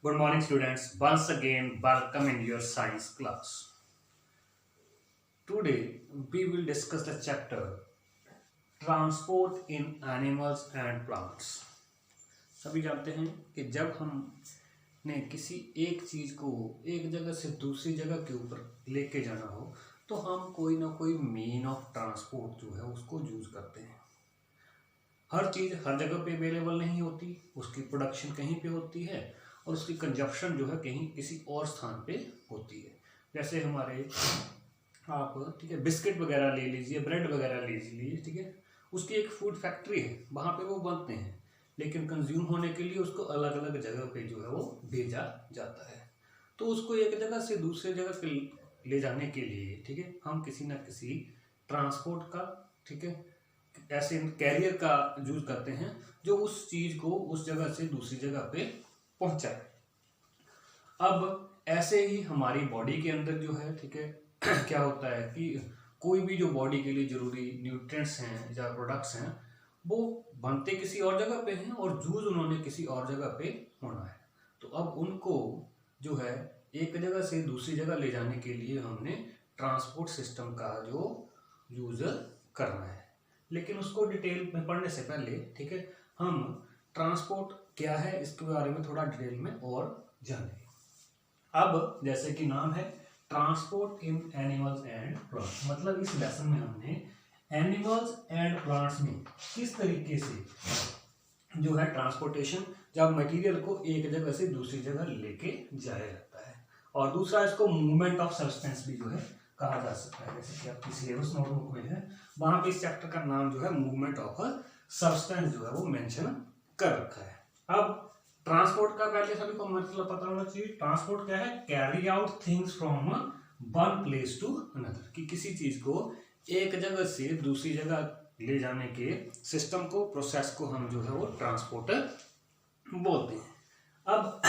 Good morning, students. Once again, welcome in your science class. Today, we will discuss the chapter Transport in Animals and Plants. सभी जानते हैं कि जब हमने किसी एक चीज़ को एक जगह से दूसरी जगह के ऊपर लेके जाना हो तो हम कोई ना कोई मीन ऑफ ट्रांसपोर्ट जो है उसको यूज़ करते हैं। हर चीज़ हर जगह पे अवेलेबल नहीं होती, उसकी प्रोडक्शन कहीं पे होती है और उसकी कंजप्शन जो है कहीं किसी और स्थान पे होती है। जैसे हमारे आप ठीक है बिस्किट वगैरह ले लीजिए, ब्रेड वगैरह ले लीजिए, ठीक है, उसकी एक फूड फैक्ट्री है, वहाँ पे वो बनते हैं, लेकिन कंज्यूम होने के लिए उसको अलग अलग जगह पे जो है वो भेजा जाता है। तो उसको एक जगह से दूसरे जगह पे ले जाने के लिए ठीक है हम किसी ना किसी ट्रांसपोर्ट का ठीक है ऐसे कैरियर का यूज करते हैं जो उस चीज को उस जगह से दूसरी जगह पे पहुंचाए। अब ऐसे ही हमारी बॉडी के अंदर जो है ठीक है क्या होता है कि कोई भी जो बॉडी के लिए जरूरी न्यूट्रिएंट्स हैं या प्रोडक्ट्स हैं वो बनते किसी और जगह पे हैं और यूज उन्होंने किसी और जगह पे होना है। तो अब उनको जो है एक जगह से दूसरी जगह ले जाने के लिए हमने ट्रांसपोर्ट सिस्टम का जो यूज करना है। लेकिन उसको डिटेल में पढ़ने से पहले ठीक है हम ट्रांसपोर्ट क्या है इसके बारे में थोड़ा डिटेल में और जानेंगे। अब जैसे कि नाम है transport in animals and plants, मतलब इस लेसन में हमने एनिमल्स एंड प्लांट्स में किस तरीके से जो है ट्रांसपोर्टेशन जब मटेरियल को एक जगह से दूसरी जगह लेके जाया जाता है, और दूसरा इसको मूवमेंट ऑफ सब्सटेंस भी जो है कहा जा सकता है। जैसे कि आपकी सिलेबस नोटबुक में है वहां पे इस चैप्टर का नाम जो है मूवमेंट ऑफ सब्सटेंस जो है वो मेंशन कर रखा है। अब ट्रांसपोर्ट का पहले सभी को मतलब पता होना चाहिए। ट्रांसपोर्ट क्या है? Carry out things from one place to another, कि किसी चीज को एक जगह से दूसरी जगह ले जाने के सिस्टम को, प्रोसेस को हम जो है वो ट्रांसपोर्ट बोलते हैं। अब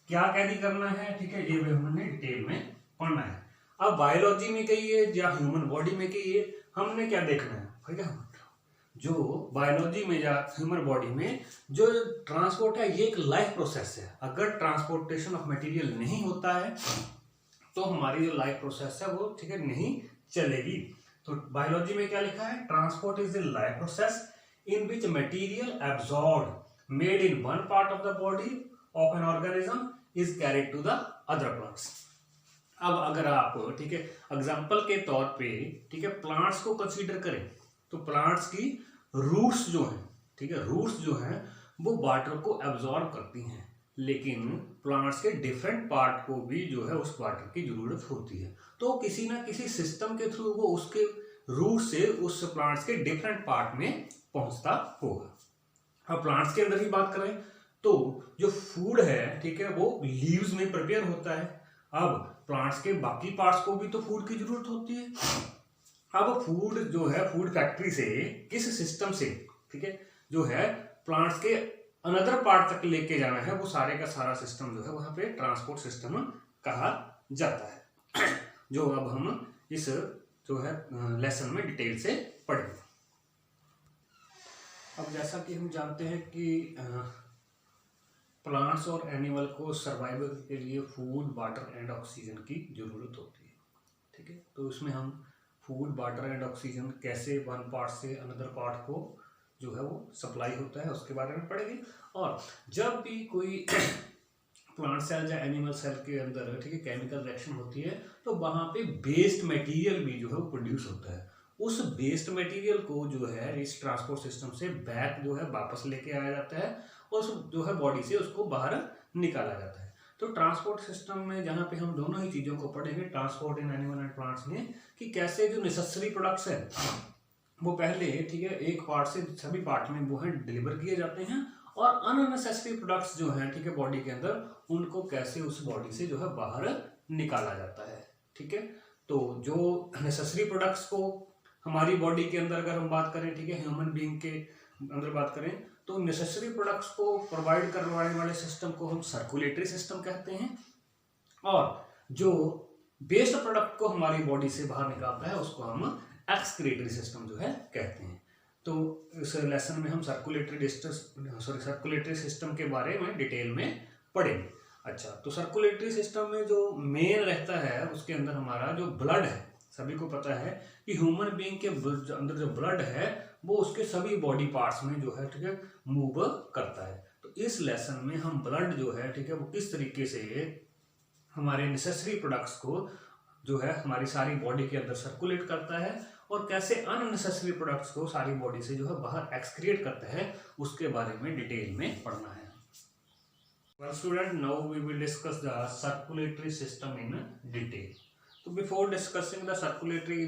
क्या कैरी करना है ठीक है ये भी हमने डिटेल में पढ़ना है। अब बायोलॉजी में कहिए या ह्यूमन बॉडी में कहिए हमने क्या देखना है ठीक है, जो बायोलॉजी में या ह्यूमन बॉडी में जो ट्रांसपोर्ट है ये एक लाइफ प्रोसेस है। अगर ट्रांसपोर्टेशन ऑफ मटेरियल नहीं होता है तो हमारी जो लाइफ प्रोसेस है वो ठीक है नहीं चलेगी। तो बायोलॉजी में क्या लिखा है? Transport is the life process in which material absorbed made in one part of the body of an organism is carried to the other parts. अब अगर आप ठीक है एग्जांपल के तौर पे ठीक है प्लांट्स को कंसीडर करें तो प्लांट्स की रूट्स जो हैं ठीक है रूट्स जो हैं वो वाटर को एब्जॉर्ब करती हैं, लेकिन प्लांट्स के डिफरेंट पार्ट को भी जो है उस वाटर की जरूरत होती है। तो किसी ना किसी सिस्टम के थ्रू वो उसके रूट से उस प्लांट्स के डिफरेंट पार्ट में पहुंचता होगा। अब प्लांट्स के अंदर ही बात करें तो जो फूड है ठीक है वो लीव्स में प्रिपेयर होता है। अब प्लांट्स के बाकी पार्ट्स को भी तो फूड की जरूरत होती है। अब फूड जो है फूड फैक्ट्री से किस सिस्टम से ठीक है जो है प्लांट्स के अनदर पार्ट तक लेके जाना है, वो सारे का सारा सिस्टम जो है वहां पे ट्रांसपोर्ट सिस्टम कहा जाता है, जो अब हम इस जो है लेसन में डिटेल से पढ़ेंगे। अब जैसा कि हम जानते हैं कि प्लांट्स और एनिमल को सर्वाइवल के लिए फूड, वाटर एंड ऑक्सीजन की जरूरत होती है ठीक है। तो इसमें हम फूड, वाटर एंड ऑक्सीजन कैसे वन पार्ट से अनदर पार्ट को जो है वो सप्लाई होता है उसके बारे में पढ़ेंगे। और जब भी कोई प्लांट सेल या एनिमल सेल के अंदर ठीक है केमिकल रिएक्शन होती है तो वहाँ पे वेस्ट मटेरियल भी जो है वो प्रोड्यूस होता है। उस वेस्ट मटेरियल को जो है इस ट्रांसपोर्ट सिस्टम से बैक जो है वापस लेके आया जाता है और उस जो है बॉडी से उसको बाहर निकाला जाता है। तो ट्रांसपोर्ट सिस्टम में जहाँ पे हम दोनों ही चीज़ों को पढ़ेंगे transport in animal and plants में, कि कैसे जो नेसेसरी प्रोडक्ट्स हैं वो पहले ठीक है एक पार्ट से सभी पार्ट में वो है डिलीवर किए जाते हैं, और अननेसेसरी प्रोडक्ट्स जो हैं ठीक है बॉडी के अंदर उनको कैसे उस बॉडी से जो है बाहर निकाला जाता है ठीक है। तो जो नेसेसरी प्रोडक्ट्स को हमारी बॉडी के अंदर अगर हम बात करें ठीक है ह्यूमन बीइंग के अंदर बात करें तो नेसेसरी प्रोडक्ट्स को प्रोवाइड करवाने वाले सिस्टम को हम सर्कुलेटरी सिस्टम कहते हैं, और जो वेस्ट प्रोडक्ट को हमारी बॉडी से बाहर निकालता है उसको हम एक्सक्रीटरी सिस्टम जो है कहते हैं। तो इस लेसन में हम सर्कुलेटरी सिस्टम के बारे में डिटेल में पढ़ेंगे। अच्छा, तो सर्कुलेटरी सिस्टम में जो मेन रहता है उसके अंदर हमारा जो ब्लड है, सभी को पता है कि ह्यूमन बीइंग के अंदर जो ब्लड है वो उसके सभी बॉडी पार्ट्स में जो है, ठीक है, मूव करता है। तो इस लेसन में हम ब्लड जो है, ठीक है, वो किस तरीके से हमारे नेसेसरी प्रोडक्ट्स को जो है हमारी सारी बॉडी के अंदर सर्कुलेट करता है और कैसे अननेसेसरी प्रोडक्ट्स को सारी बॉडी से जो है बाहर एक्सक्रिएट करता है, उसके बारे में डिटेल में पढ़ना है। Well student, now we will discuss the circulatory system in detail. तो before discussing the circulatory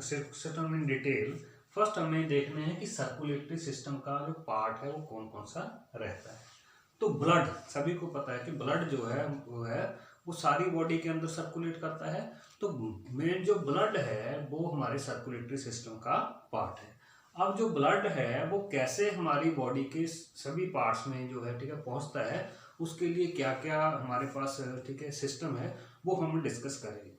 system in detail, first हमें देखना है कि सर्कुलेटरी सिस्टम का जो पार्ट है वो कौन कौन सा रहता है। तो ब्लड, सभी को पता है कि ब्लड जो है वो सारी बॉडी के अंदर सर्कुलेट करता है। तो मेन जो ब्लड है वो हमारे सर्कुलेटरी सिस्टम का पार्ट है। अब जो ब्लड है वो कैसे हमारी बॉडी के सभी पार्ट्स में जो है, ठीक है, पहुंचता है, उसके लिए क्या क्या हमारे पास, ठीक है, सिस्टम है, वो हम डिस्कस करेंगे।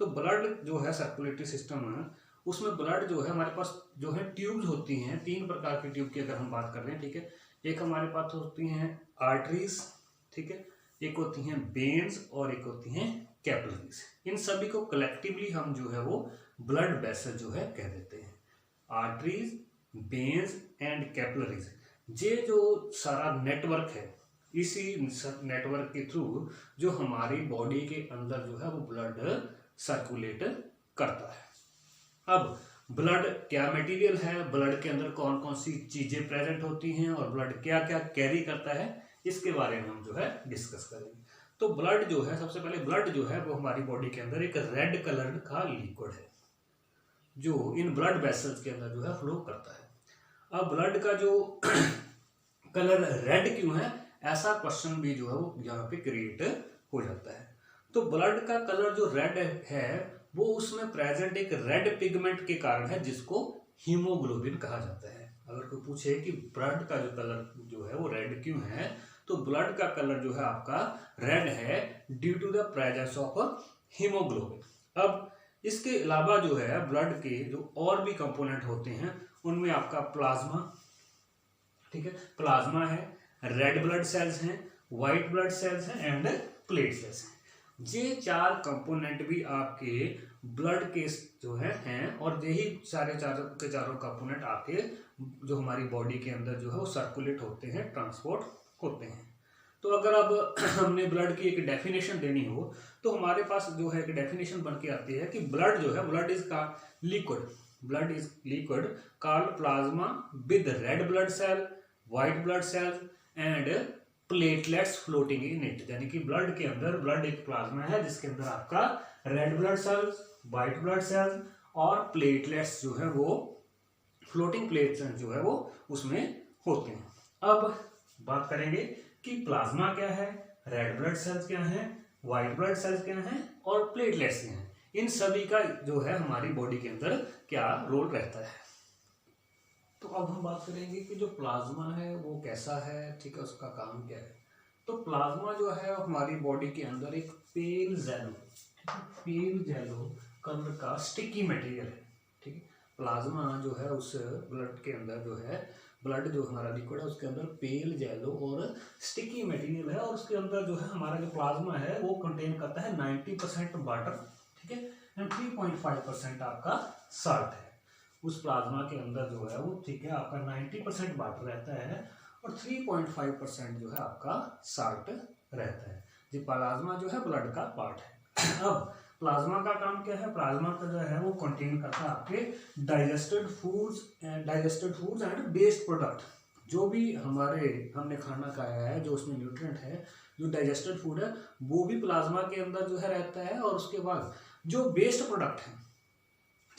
तो ब्लड जो है सर्कुलेटरी सिस्टम है, उसमें ब्लड जो है हमारे पास जो है ट्यूब्स होती हैं, 3 प्रकार की ट्यूब की अगर हम बात कर रहे हैं, ठीक है। एक हमारे पास होती हैं आर्टरीज, ठीक है, एक होती हैं वेन्स और एक होती हैं कैपिलरीज। इन सभी को कलेक्टिवली हम जो है वो ब्लड वेसल जो है कह देते हैं। आर्टरीज, वेन्स एंड कैपिलरीज, ये जो सारा नेटवर्क है, इसी नेटवर्क के थ्रू जो हमारी बॉडी के अंदर जो है वो ब्लड सर्कुलेट करता है। अब ब्लड क्या मटेरियल है, ब्लड के अंदर कौन कौन सी चीजें प्रेजेंट होती हैं और ब्लड क्या क्या कैरी करता है, इसके बारे में हम जो है डिस्कस करेंगे। तो ब्लड जो है, सबसे पहले ब्लड जो है वो हमारी बॉडी के अंदर एक रेड कलर का लिक्विड है जो इन ब्लड वेसल्स के अंदर जो है फ्लो करता है। अब ब्लड का जो कलर रेड क्यों है, ऐसा क्वेश्चन भी जो है वो यहाँ पे क्रिएट हो जाता है। तो ब्लड का कलर जो रेड है वो उसमें प्रेजेंट एक रेड पिगमेंट के कारण है जिसको हीमोग्लोबिन कहा जाता है। अगर कोई पूछे कि ब्लड का जो कलर जो है वो रेड क्यों है, तो ब्लड का कलर जो है आपका रेड है due to the presence of haemoglobin. अब इसके अलावा जो है ब्लड के जो और भी कंपोनेंट होते हैं उनमें आपका प्लाज्मा, ठीक है, प्लाज्मा है, रेड ब्लड सेल्स हैं, व्हाइट ब्लड सेल्स हैं एंड प्लेटलेट्स हैं। ये 4 कंपोनेंट भी आपके ब्लड के जो है हैं और यही सारे चारों कंपोनेंट आपके जो हमारी बॉडी के अंदर जो है वो सर्कुलेट होते हैं, ट्रांसपोर्ट होते हैं। तो अगर अब हमने ब्लड की एक डेफिनेशन देनी हो तो हमारे पास जो है एक डेफिनेशन बन के आती है कि ब्लड जो है, ब्लड इज का liquid, blood is liquid called plasma with red blood cell, white blood cells and platelets floating in it. यानी कि ब्लड के अंदर, ब्लड एक प्लाज्मा है जिसके अंदर आपका red blood sales, white blood sales और प्लेटलेट्स जो है वो फ्लोटिंग प्लेटलेट्स जो है वो उसमें होते हैं। अब बात करेंगे कि प्लाज्मा क्या है, रेड ब्लड सेल्स क्या है, व्हाइट ब्लड सेल्स क्या है और प्लेटलेट्स क्या है। इन सभी का जो है हमारी बॉडी के अंदर क्या रोल रहता है। तो अब हम बात करेंगे कि जो प्लाज्मा है वो कैसा है, ठीक है, उसका काम क्या है। तो प्लाज्मा जो है हमारी बॉडी के अंदर एक पेल जेलो कलर का स्टिकी मटेरियल है, ठीक है। प्लाज्मा जो है उस ब्लड के अंदर जो है, ब्लड जो हमारा लिक्विड है उसके अंदर पेल जेलो और स्टिकी मटेरियल है और उसके अंदर जो है हमारा जो प्लाज्मा है वो कंटेन करता है 90% वाटर, ठीक है, एंड 3.5% आपका साल्ट है। उस प्लाज्मा के अंदर जो है वो, ठीक है, आपका 90% वाटर रहता है और 3.5% जो है आपका साल्ट रहता है। ये प्लाज्मा जो है ब्लड का पार्ट है। अब प्लाज्मा का काम क्या है, प्लाज्मा का जो है वो कंटेन करता है आपके digested foods and waste product. जो भी हमने खाना खाया है, जो उसमें न्यूट्रिएंट है, जो डाइजेस्टेड फूड है, वो भी प्लाज्मा के अंदर जो है रहता है। और उसके बाद जो वेस्ट प्रोडक्ट है,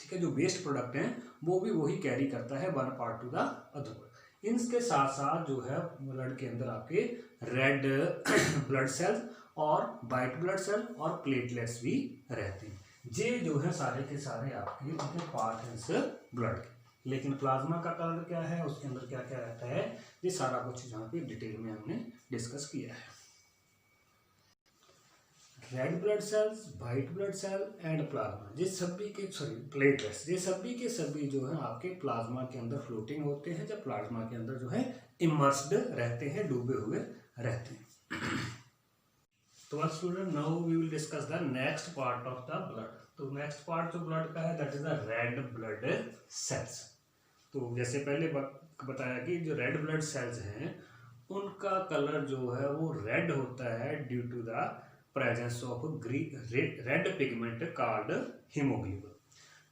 ठीक है, जो वेस्ट प्रोडक्ट हैं वो भी वही कैरी करता है one part two the other. इनके साथ साथ जो है ब्लड के अंदर आपके रेड ब्लड सेल्स और वाइट ब्लड सेल और प्लेटलेट्स भी रहते हैं। ये जो है सारे के सारे आपके उनके पार्ट हैं इस ब्लड के। लेकिन प्लाज्मा का कलर क्या है, उसके अंदर क्या क्या रहता है, ये सारा कुछ यहाँ पे डिटेल में हमने डिस्कस किया है। Red blood cells, white blood cell and plasma, ये सभी के प्लेटलेट्स, ये सभी के सभी जो है आपके प्लाज्मा के अंदर फ्लोटिंग होते हैं, जब प्लाज्मा के अंदर जो है इमर्स्ड रहते हैं, डूबे हुए रहते हैं। तो बस student, now we will discuss the next part of the blood. तो नेक्स्ट पार्ट जो ब्लड का है that is the red blood cells. तो जैसे पहले बताया कि जो रेड ब्लड सेल्स हैं उनका कलर जो है वो रेड होता है due to the presence of red pigment called haemoglobin.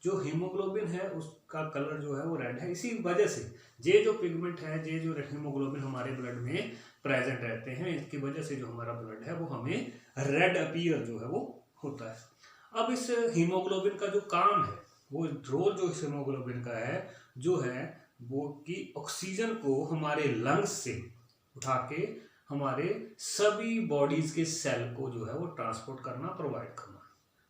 जो हीमोग्लोबिन है उसका कलर जो है वो रेड है। इसी वजह से ये जो पिगमेंट है, ये जो हीमोग्लोबिन हमारे ब्लड में प्रेजेंट रहते हैं, इसकी वजह से जो हमारा ब्लड है वो हमें रेड अपीयर जो है वो होता है। अब इस हीमोग्लोबिन का जो काम है, वो रोल जो इस हीमोग्लोबिन का है जो है वो कि ऑक्सीजन को हमारे लंग्स से उठा के हमारे सभी बॉडीज के सेल को जो है वो ट्रांसपोर्ट करना, प्रोवाइड करना।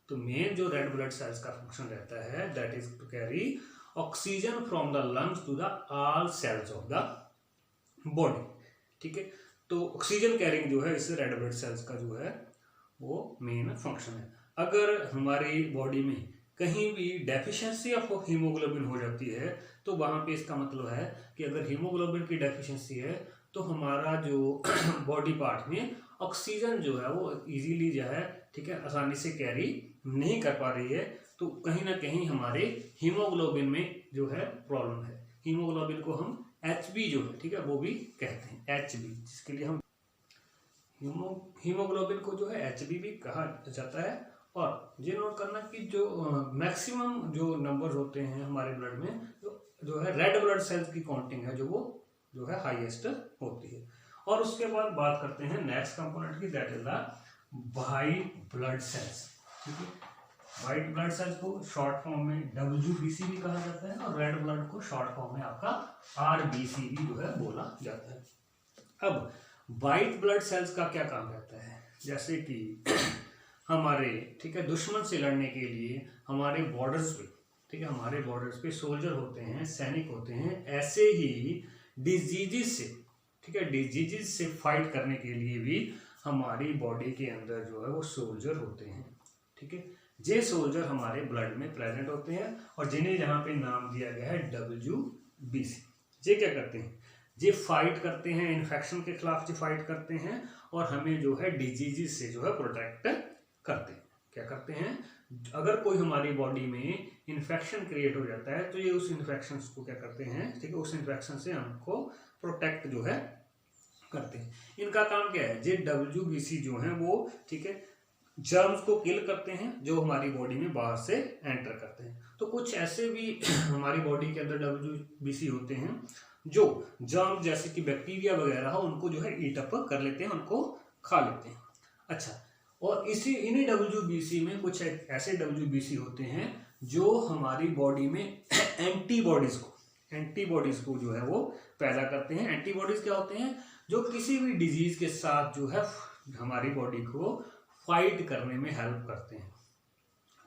तो मेन जो रेड ब्लड सेल्स का फंक्शन रहता है that is to carry oxygen from the lungs to the all cells of the body. ठीक है, तो ऑक्सीजन कैरिंग जो है इस रेड ब्लड सेल्स का जो है वो मेन फंक्शन है। अगर हमारी बॉडी में कहीं भी डेफिशिएंसी ऑफ हीमोग्लोबिन हो जाती है तो वहाँ पे इसका मतलब है कि अगर हीमोग्लोबिन की डेफिशिएंसी है तो हमारा जो बॉडी पार्ट में ऑक्सीजन जो है वो इजीली जो है, ठीक है, आसानी से कैरी नहीं कर पा रही है। तो कहीं ना कहीं हमारे हीमोग्लोबिन में जो है प्रॉब्लम है। हीमोग्लोबिन को हम HB जो है, ठीक है, वो भी कहते हैं HB, जिसके लिए हम हीमोग्लोबिन को जो है HB भी कहा जाता है। और ये नोट करना कि जो मैक्सिमम जो नंबर होते हैं हमारे ब्लड में जो है रेड ब्लड सेल्स की काउंटिंग है जो वो जो है हाईएस्ट होती है। और उसके बाद बात करते हैं नेक्स्ट कंपोनेंट की, that is the white blood sales. ठीक है, व्हाइट ब्लड सेल्स को शॉर्ट फॉर्म में WBC भी कहा जाता है और रेड ब्लड को शॉर्ट फॉर्म में आपका RBC भी जो है बोला जाता है। अब व्हाइट ब्लड सेल्स का क्या काम रहता है, जैसे कि हमारे, ठीक है, दुश्मन से लड़ने के लिए हमारे बॉर्डर्स पे, ठीक है, हमारे बॉर्डर्स पे सोल्जर होते हैं, सैनिक होते हैं। ऐसे ही डिजीजेस से, ठीक है, डिजीजेस से फाइट करने के लिए भी हमारी बॉडी के अंदर जो है वो सोल्जर होते हैं। ठीक है, ये सोल्जर हमारे ब्लड में प्रेजेंट होते हैं और जिन्हें यहाँ पे नाम दिया गया है WBC। ये क्या करते हैं, ये फाइट करते हैं, इन्फेक्शन के खिलाफ ये फाइट करते हैं और हमें जो है डिजीजेस से जो है प्रोटेक्ट करते हैं। क्या करते हैं, अगर कोई हमारी बॉडी में इन्फेक्शन क्रिएट हो जाता है तो ये उस इन्फेक्शन को क्या करते हैं, ठीक है, उस इन्फेक्शन से हमको प्रोटेक्ट जो है करते हैं। इनका काम क्या है, ये WBC जो है वो, ठीक है, जर्म्स को किल करते हैं जो हमारी बॉडी में बाहर से एंटर करते हैं। तो कुछ ऐसे भी हमारी बॉडी के अंदर WBC होते हैं जो जर्म जैसे कि बैक्टीरिया वगैरह हो उनको जो है ईट अप कर लेते हैं, उनको खा लेते हैं। अच्छा, और इन्हीं WBC में कुछ ऐसे WBC होते हैं जो हमारी बॉडी में एंटीबॉडीज को जो है वो पैदा करते हैं। एंटीबॉडीज क्या होते हैं, जो किसी भी डिजीज के साथ जो है हमारी बॉडी को फाइट करने में हेल्प करते हैं।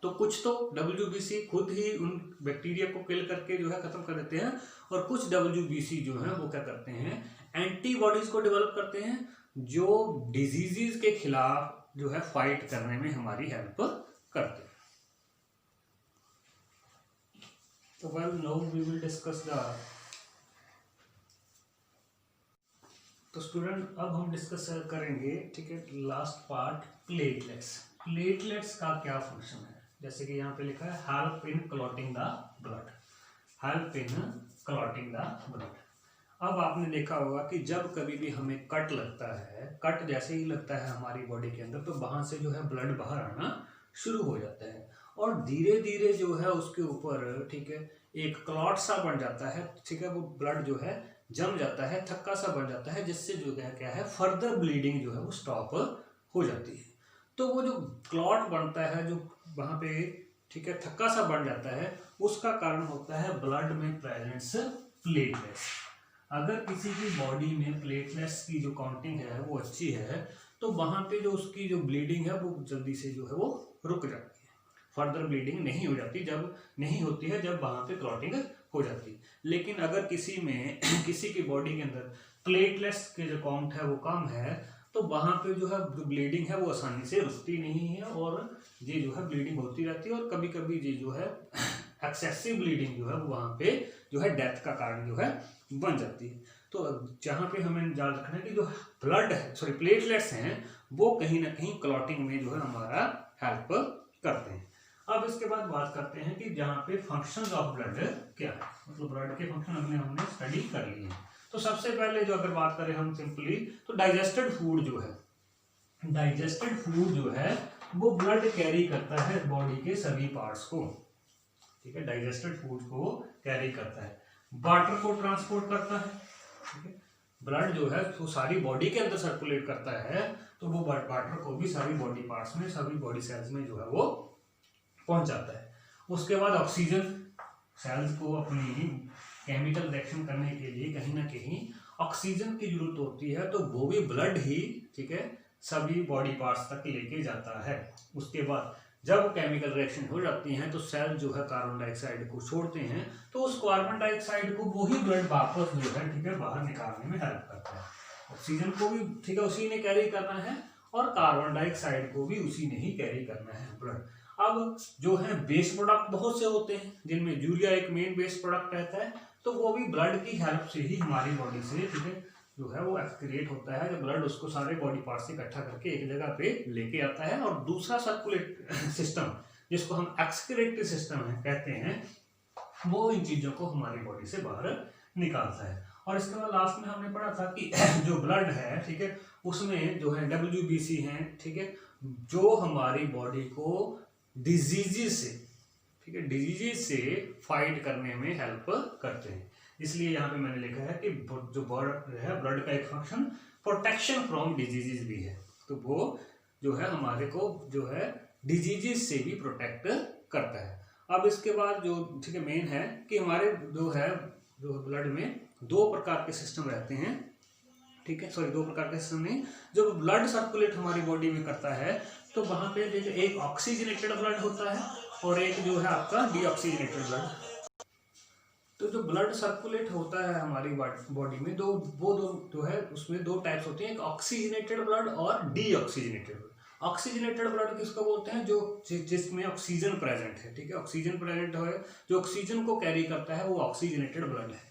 तो कुछ तो WBC खुद ही उन बैक्टीरिया को किल करके जो है खत्म कर देते हैं और कुछ WBC जो है वो क्या करते हैं, एंटीबॉडीज को डेवलप करते हैं जो डिजीजेस के खिलाफ जो है फाइट करने में हमारी हेल्प करते हैं। तो well, now we will discuss the, तो स्टूडेंट अब हम डिस्कस करेंगे, ठीक है, लास्ट पार्ट, प्लेटलेट्स। प्लेटलेट्स का क्या फंक्शन है, जैसे कि यहाँ पे लिखा है help in clotting the blood, help in clotting the blood. अब आपने देखा होगा कि जब कभी भी हमें कट लगता है, कट जैसे ही लगता है हमारी बॉडी के अंदर तो वहां से जो है ब्लड बाहर आना शुरू हो जाता है और धीरे धीरे जो है उसके ऊपर, ठीक है, एक क्लॉट सा बन जाता है। ठीक है, वो ब्लड जो है जम जाता है, थक्का सा बन जाता है, जिससे जो है क्या है, फर्दर ब्लीडिंग जो है वो स्टॉप हो जाती है। तो वो जो क्लॉट बनता है, जो वहां पे, ठीक है, थक्का सा बन जाता है, उसका कारण होता है ब्लड में प्रेजेंस प्लेटलेट्स। अगर किसी की बॉडी में प्लेटलेट्स की जो काउंटिंग है वो अच्छी है तो वहां पे जो उसकी जो ब्लीडिंग है वो जल्दी से जो है वो रुक जाती है, फर्दर ब्लीडिंग नहीं हो जाती, जब नहीं होती है जब वहां पे क्लॉटिंग हो जाती है। लेकिन अगर किसी में किसी की बॉडी के अंदर प्लेटलेट्स के जो काउंट है वो कम है तो वहां पे जो है ब्लीडिंग है वो आसानी से रुकती नहीं है और ये जो है ब्लीडिंग होती रहती है और कभी कभी ये जो है एक्सेसिव ब्लीडिंग जो है वहां पे जो है डेथ का कारण जो है बन जाती है। तो जहाँ पे हमें याद रखना है कि जो ब्लड है, सॉरी, प्लेटलेट्स हैं वो कहीं ना कहीं क्लॉटिंग में जो है हमारा हेल्प करते हैं। अब इसके बाद बात करते हैं कि जहाँ पे फंक्शंस ऑफ ब्लड क्या है, मतलब ब्लड के फंक्शन हमने स्टडी कर लिए हैं। तो सबसे पहले जो अगर बात करें हम सिंपली, तो डाइजेस्टेड फूड जो है वो ब्लड कैरी करता है बॉडी के सभी पार्ट्स को, ठीक है, डाइजेस्टेड फूड को कैरी करता है, वाटर को ट्रांसपोर्ट करता है, ठीक है, ब्लड जो है वो सारी बॉडी के अंदर सर्कुलेट करता है, तो वो वाटर को भी सारी बॉडी पार्ट्स में, सभी बॉडी सेल्स में जो है वो पहुंचाता है। उसके बाद ऑक्सीजन, सेल्स को अपनी केमिकल रिएक्शन करने के लिए कहीं ना कहीं ऑक्सीजन की जरूरत होती है, तो वो भी ब्लड ही, ठीक है, सभी बॉडी पार्ट्स तक लेके जाता है। उसके बाद जब केमिकल रिएक्शन हो जाती हैं तो सेल जो है कार्बन डाइऑक्साइड को छोड़ते हैं, तो उस कार्बन डाइऑक्साइड को वही ब्लड वापस जो है, ठीक है, बाहर निकालने में हेल्प करता है। ऑक्सीजन को भी, ठीक है, उसी ने कैरी करना है और कार्बन डाइऑक्साइड को भी उसी ने ही कैरी करना है ब्लड। अब जो है बेस प्रोडक्ट बहुत से होते हैं, जिनमें यूरिया एक मेन बेस प्रोडक्ट रहता है, तो वो भी ब्लड की हेल्प से ही हमारी बॉडी से, ठीक है, जो है वो एक्सक्रिएट होता है, जब ब्लड उसको सारे बॉडी पार्ट से इकट्ठा करके एक जगह पे लेके आता है। और दूसरा सर्कुलेट सिस्टम जिसको हम एक्सक्रिएटरी सिस्टम है कहते हैं, वो इन चीजों को हमारी बॉडी से बाहर निकालता है। और इसके बाद लास्ट में हमने पढ़ा था कि जो ब्लड है, ठीक है, उसमें जो है WBC है, ठीक है, जो हमारी बॉडी को डिजीजेस से, ठीक है, डिजीजेस से फाइट करने में हेल्प करते हैं। इसलिए यहाँ पे मैंने लिखा है कि जो ब्लड का एक फंक्शन प्रोटेक्शन फ्रॉम डिजीजेस भी है, तो वो जो है हमारे को जो है डिजीजेस से भी प्रोटेक्ट करता है। अब इसके बाद जो, ठीक है, मेन है कि हमारे जो ब्लड में दो प्रकार के सिस्टम रहते हैं, ठीक है, सॉरी, दो प्रकार के सिस्टम नहीं, जो ब्लड सर्कुलेट हमारी बॉडी में करता है, तो वहां पे देखिए एक ऑक्सीजनेटेड ब्लड होता है और एक जो है आपका डीऑक्सीजनेटेड ब्लड। तो जो ब्लड सर्कुलेट होता है हमारी बॉडी में, वो दो जो है उसमें दो टाइप्स होते हैं, एक ऑक्सीजनेटेड ब्लड और डीऑक्सीजनेटेड ब्लड। ऑक्सीजनेटेड ब्लड किसको बोलते हैं, जो जिसमें ऑक्सीजन प्रेजेंट है, ठीक है, ऑक्सीजन प्रेजेंट है, जो ऑक्सीजन को कैरी करता है, वो ऑक्सीजनेटेड ब्लड है।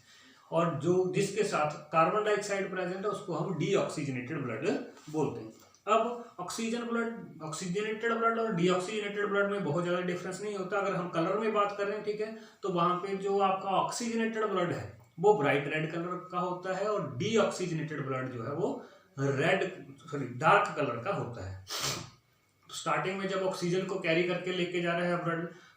और जो जिसके साथ कार्बन डाइऑक्साइड प्रेजेंट है, उसको हम डीऑक्सीजनेटेड ब्लड बोलते हैं। अब ऑक्सीजनेटेड ब्लड और डीऑक्सीजनेटेड ब्लड में बहुत ज़्यादा डिफरेंस नहीं होता। अगर हम कलर में बात करें, ठीक है, तो वहाँ पे जो आपका ऑक्सीजनेटेड ब्लड है वो ब्राइट रेड कलर का होता है और डीऑक्सीजनेटेड ब्लड जो है वो डार्क कलर का होता है। स्टार्टिंग में जब ऑक्सीजन को कैरी करके लेके जा रहा है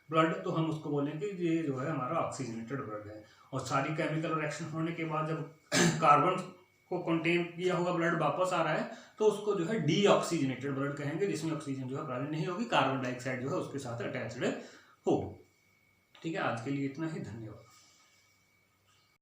ब्लड, तो हम उसको बोलेंगे ये जो है हमारा ऑक्सीजनेटेड ब्लड है। और सारी केमिकल रिएक्शन होने के बाद जब कार्बन को कंटेन किया होगा ब्लड वापस आ रहा है, तो उसको जो है डीऑक्सीजनेटेड ब्लड कहेंगे, जिसमें ऑक्सीजन जो है प्रेजेंट नहीं होगी, कार्बन डाइऑक्साइड जो है उसके साथ अटैच्ड हो। ठीक है, आज के लिए इतना ही, धन्यवाद।